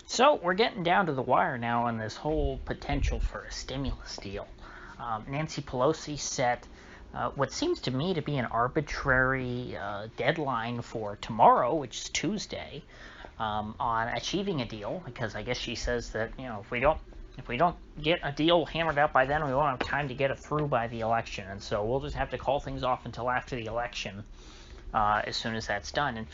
So we're getting down to the wire now on this whole potential for a stimulus deal. Nancy Pelosi set what seems to me to be an arbitrary deadline for tomorrow, which is Tuesday, on achieving a deal. Because I guess she says that if we don't get a deal hammered out by then, we won't have time to get it through by the election, and so we'll just have to call things off until after the election. As soon as that's done. And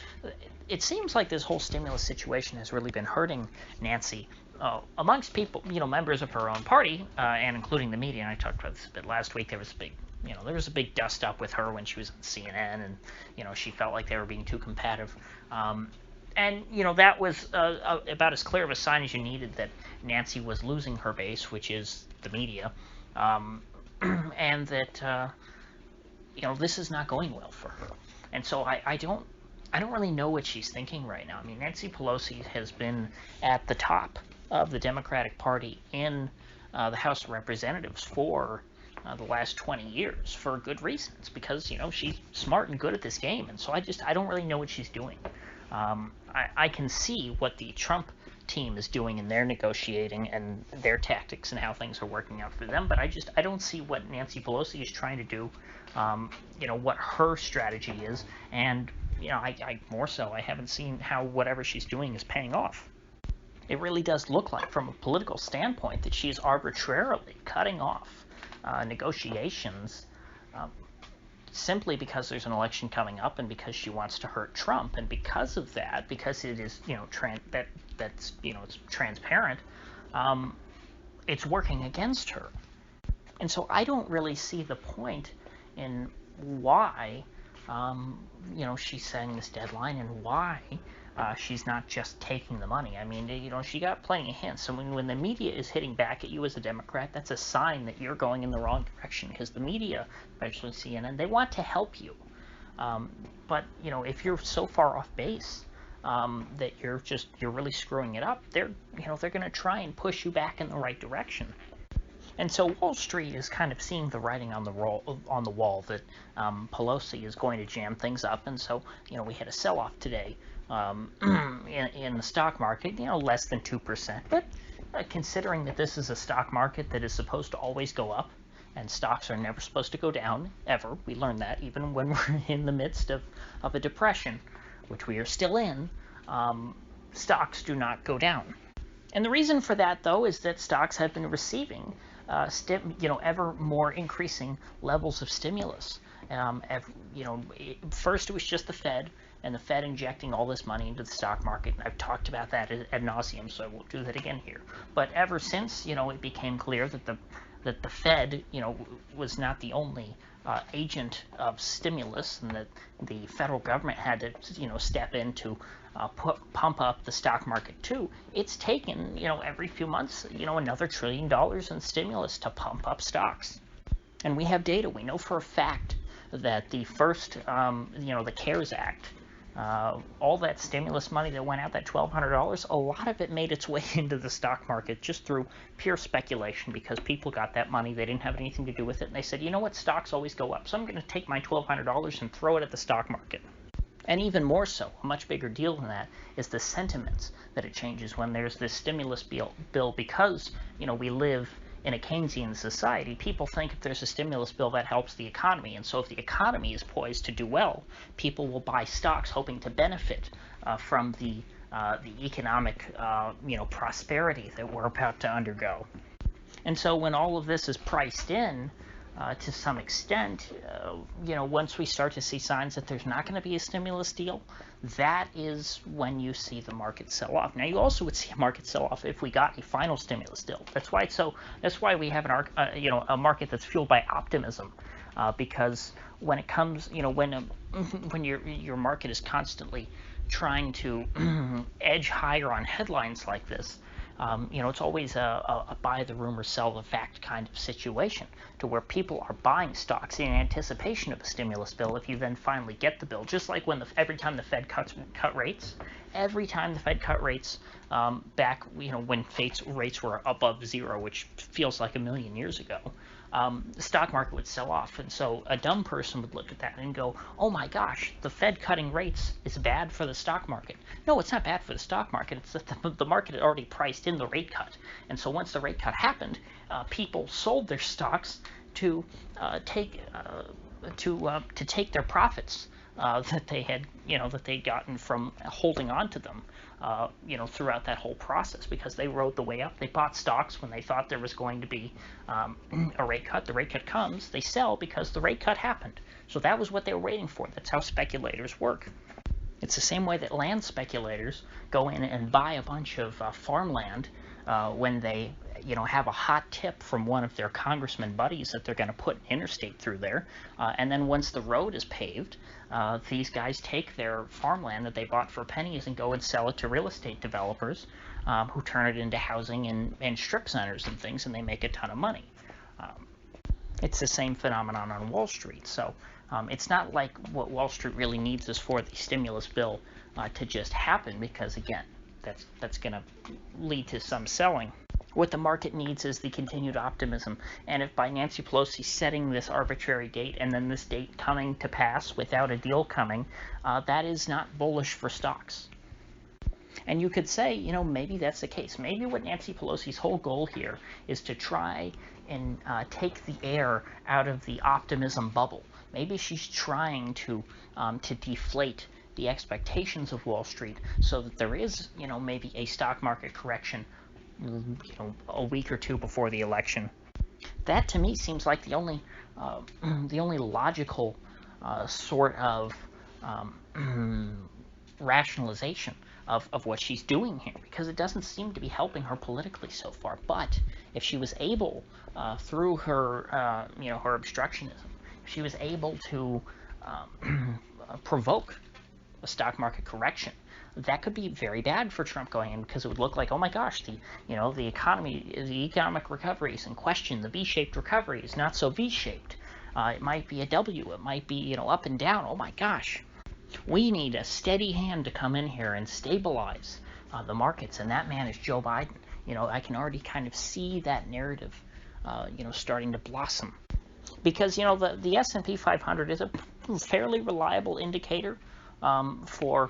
it seems like this whole stimulus situation has really been hurting Nancy amongst people, members of her own party, and including the media. And I talked about this a bit last week. There was a big dust up with her when she was on CNN, and she felt like they were being too combative. And that was about as clear of a sign as you needed that Nancy was losing her base, which is the media, and that this is not going well for her. And so I don't really know what she's thinking right now. I mean, Nancy Pelosi has been at the top of the Democratic Party in the House of Representatives for the last 20 years for good reasons, because she's smart and good at this game. And so I don't really know what she's doing. I can see what the Trump team is doing in their negotiating and their tactics and how things are working out for them, but I don't see what Nancy Pelosi is trying to do, what her strategy is, and I more so I haven't seen how whatever she's doing is paying off. It really does look like, from a political standpoint, that she is arbitrarily cutting off negotiations simply because there's an election coming up and because she wants to hurt Trump, and because of that, because it is it's transparent, it's working against her. And so I don't really see the point in why she's setting this deadline, and why she's not just taking the money. I mean, she got plenty of hints. So when the media is hitting back at you as a Democrat, that's a sign that you're going in the wrong direction, because the media, especially CNN, they want to help you. But if you're so far off base that you're really screwing it up, they're going to try and push you back in the right direction. And so Wall Street is kind of seeing the writing on the wall that Pelosi is going to jam things up, and so we had a sell-off today in the stock market, less than 2%. But considering that this is a stock market that is supposed to always go up, and stocks are never supposed to go down, ever. We learned that even when we're in the midst of a depression, which we are still in, stocks do not go down. And the reason for that, though, is that stocks have been receiving ever more increasing levels of stimulus. First it was just the Fed, and the Fed injecting all this money into the stock market. I've talked about that ad nauseum, so I won't do that again here. But ever since, it became clear that the Fed, was not the only agent of stimulus, and that the federal government had to, step in to pump up the stock market too. It's taken, every few months, another $1 trillion in stimulus to pump up stocks. And we have data. We know for a fact that the first, the CARES Act, all that stimulus money that went out, that $1,200, a lot of it made its way into the stock market just through pure speculation, because people got that money, they didn't have anything to do with it, and they said, stocks always go up, so I'm going to take my $1,200 and throw it at the stock market. And even more so, a much bigger deal than that, is the sentiments that it changes when there's this stimulus bill, because, we live in a Keynesian society. People think if there's a stimulus bill, that helps the economy. And so if the economy is poised to do well, people will buy stocks hoping to benefit from the economic, prosperity that we're about to undergo. And so when all of this is priced in, to some extent, once we start to see signs that there's not going to be a stimulus deal, that is when you see the market sell off. Now, you also would see a market sell off if we got a final stimulus deal. That's why we have a market that's fueled by optimism, because when it comes, when your market is constantly trying to edge higher on headlines like this, it's always a buy the rumor, sell the fact kind of situation, to where people are buying stocks in anticipation of a stimulus bill if you then finally get the bill. Just like every time the Fed cut rates, back, when rates were above zero, which feels like a million years ago, the stock market would sell off. And so a dumb person would look at that and go, oh my gosh, the Fed cutting rates is bad for the stock market. No, it's not bad for the stock market. It's that the market had already priced in the rate cut. And so once the rate cut happened, people sold their stocks to take their profits that they had, that they'd gotten from holding on to them, throughout that whole process, because they rode the way up. They bought stocks when they thought there was going to be a rate cut. The rate cut comes, they sell because the rate cut happened. So that was what they were waiting for. That's how speculators work. It's the same way that land speculators go in and buy a bunch of farmland when they have a hot tip from one of their congressman buddies that they're going to put an interstate through there. And then once the road is paved, these guys take their farmland that they bought for pennies and go and sell it to real estate developers who turn it into housing and strip centers and things, and they make a ton of money. It's the same phenomenon on Wall Street. So it's not like what Wall Street really needs is for the stimulus bill to just happen, because, again, that's going to lead to some selling. What the market needs is the continued optimism. And if by Nancy Pelosi setting this arbitrary date and then this date coming to pass without a deal coming, that is not bullish for stocks. And you could say, maybe that's the case. Maybe what Nancy Pelosi's whole goal here is to try and take the air out of the optimism bubble. Maybe she's trying to deflate the expectations of Wall Street so that there is, maybe a stock market correction, a week or two before the election. That to me seems like the only logical sort of rationalization of what she's doing here, because it doesn't seem to be helping her politically so far. But if she was able, through her her obstructionism, if she was able to provoke a stock market correction, that could be very bad for Trump going in, because it would look like, oh my gosh, the economy, the economic recovery is in question. The V-shaped recovery is not so V-shaped. It might be a W. It might be up and down. Oh my gosh, we need a steady hand to come in here and stabilize the markets, and that man is Joe Biden. I can already kind of see that narrative, starting to blossom, because the S&P 500 is a fairly reliable indicator for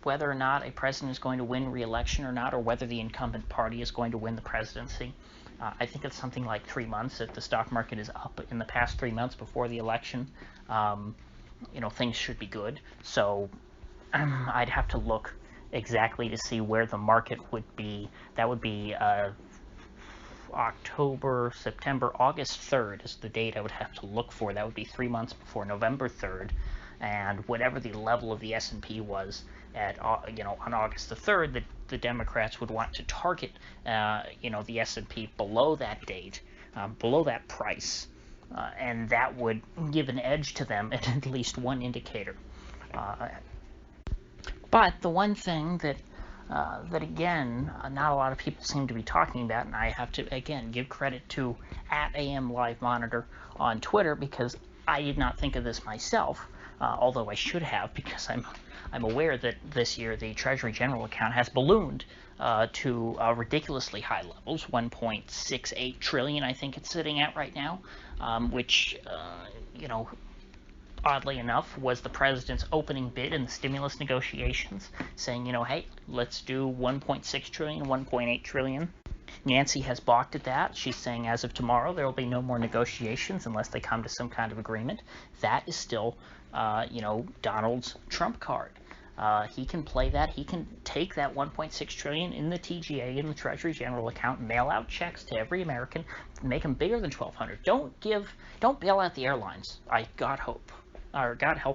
whether or not a president is going to win re-election or not, or whether the incumbent party is going to win the presidency. I think it's something like 3 months. If the stock market is up in the past 3 months before the election, things should be good. So I'd have to look exactly to see where the market would be. That would be October, September, August 3rd is the date I would have to look for. That would be 3 months before November 3rd. And whatever the level of the S&P was at, on August the 3rd, the Democrats would want to target, the S&P below that date, below that price, and that would give an edge to them at least one indicator. But the one thing that again, not a lot of people seem to be talking about, and I have to, again, give credit to @AM Live Monitor on Twitter, because I did not think of this myself, although I should have, because I'm aware that this year the Treasury General account has ballooned to ridiculously high levels, 1.68 trillion I think it's sitting at right now, which, oddly enough, was the president's opening bid in the stimulus negotiations, saying, hey, let's do 1.6 trillion, 1.8 trillion. Nancy has balked at that. She's saying as of tomorrow there will be no more negotiations unless they come to some kind of agreement. That is still, Donald's trump card. He can play that. He can take that 1.6 trillion in the TGA, in the Treasury General account, mail out checks to every American, make them bigger than 1,200. Don't bail out the airlines. God help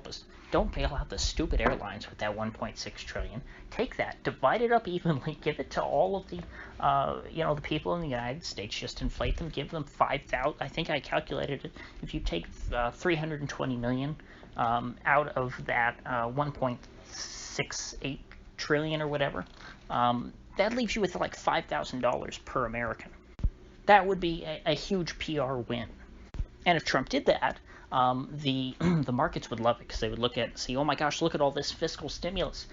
us. Don't bail out the stupid airlines with that 1.6 trillion. Take that, divide it up evenly, give it to all of the, the people in the United States. Just inflate them, give them 5,000. I think I calculated it. If you take 320 million out of that 1.68 trillion or whatever, that leaves you with like $5,000 per American. That would be a huge PR win. And if Trump did that, the markets would love it, because they would look at it and see, oh my gosh, look at all this fiscal stimulus.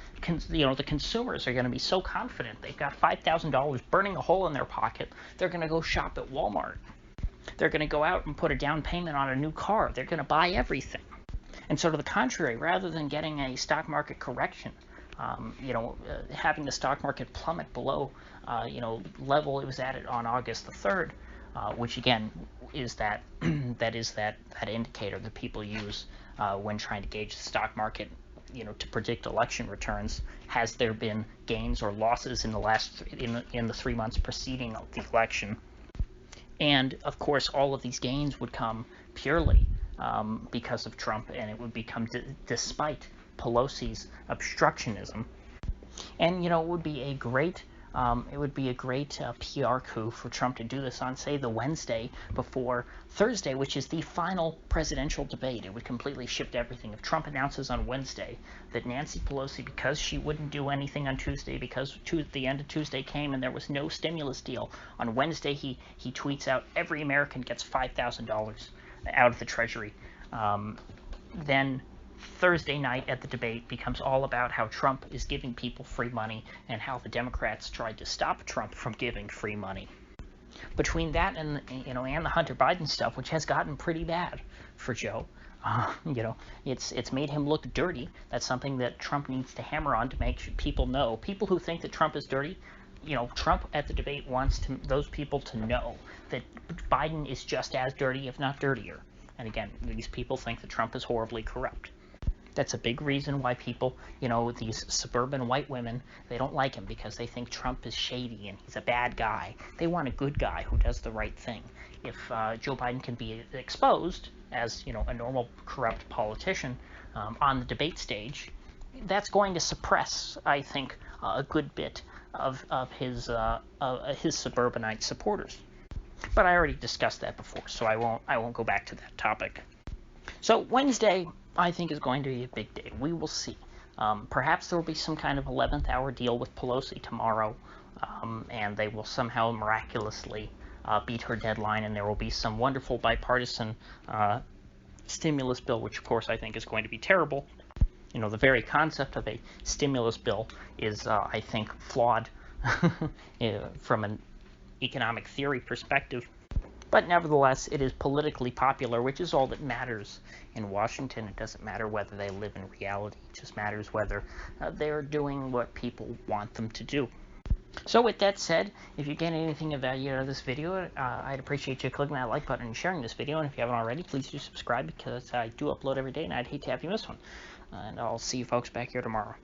The consumers are going to be so confident. They've got $5,000 burning a hole in their pocket. They're going to go shop at Walmart. They're going to go out and put a down payment on a new car. They're going to buy everything. And so to the contrary, rather than getting a stock market correction, having the stock market plummet below, level it was at on August the 3rd, which again is that that indicator that people use when trying to gauge the stock market, to predict election returns. Has there been gains or losses in the 3 months preceding the election? And of course, all of these gains would come purely because of Trump, and it would become despite Pelosi's obstructionism. And it would be a great PR coup for Trump to do this on, say, the Wednesday before Thursday, which is the final presidential debate. It would completely shift everything. If Trump announces on Wednesday that Nancy Pelosi, because she wouldn't do anything on Tuesday, because the end of Tuesday came and there was no stimulus deal, on Wednesday he tweets out, every American gets $5,000 out of the treasury. Then Thursday night at the debate becomes all about how Trump is giving people free money and how the Democrats tried to stop Trump from giving free money. Between that and the Hunter Biden stuff, which has gotten pretty bad for Joe, it's made him look dirty. That's something that Trump needs to hammer on to make people know. People who think that Trump is dirty, Trump at the debate wants those people to know that Biden is just as dirty, if not dirtier. And again, these people think that Trump is horribly corrupt. That's a big reason why people, these suburban white women, they don't like him, because they think Trump is shady and he's a bad guy. They want a good guy who does the right thing. If Joe Biden can be exposed as, a normal corrupt politician on the debate stage, that's going to suppress, I think, a good bit of his suburbanite supporters. But I already discussed that before, so I won't go back to that topic. So Wednesday, I think, is going to be a big day. We will see. Perhaps there will be some kind of 11th hour deal with Pelosi tomorrow, and they will somehow miraculously beat her deadline, and there will be some wonderful bipartisan stimulus bill, which of course I think is going to be terrible. The very concept of a stimulus bill is, I think, flawed from an economic theory perspective. But nevertheless, it is politically popular, which is all that matters in Washington. It doesn't matter whether they live in reality. It just matters whether they're doing what people want them to do. So with that said, if you get anything of value out of this video, I'd appreciate you clicking that like button and sharing this video. And if you haven't already, please do subscribe, because I do upload every day, and I'd hate to have you miss one. And I'll see you folks back here tomorrow.